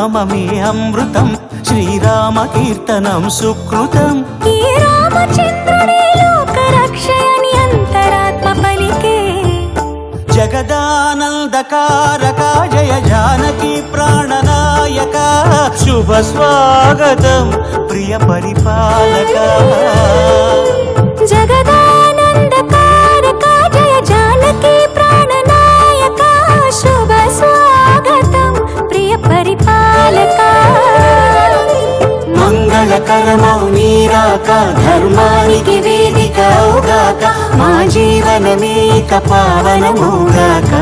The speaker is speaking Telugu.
నామమే అమృతం, శ్రీరామ కీర్తనం సుకృతం. ఈ రామచంద్రుడే లోక రక్షయని అంతరాత్మ పలికే. జగదానందకారక జయ జానకి ప్రాణనాయక, శుభ స్వాగతం ప్రియ పరిపాలక. జగదానందకారక జయ జానకి ప్రాణనాయక, శుభ స్వాగతం ప్రియ పరిపాలక. మంగళకరమౌ నీరాక, ధర్మానికి వేదిక అవుగాక, మా జీవనమేక పావనమౌగాక.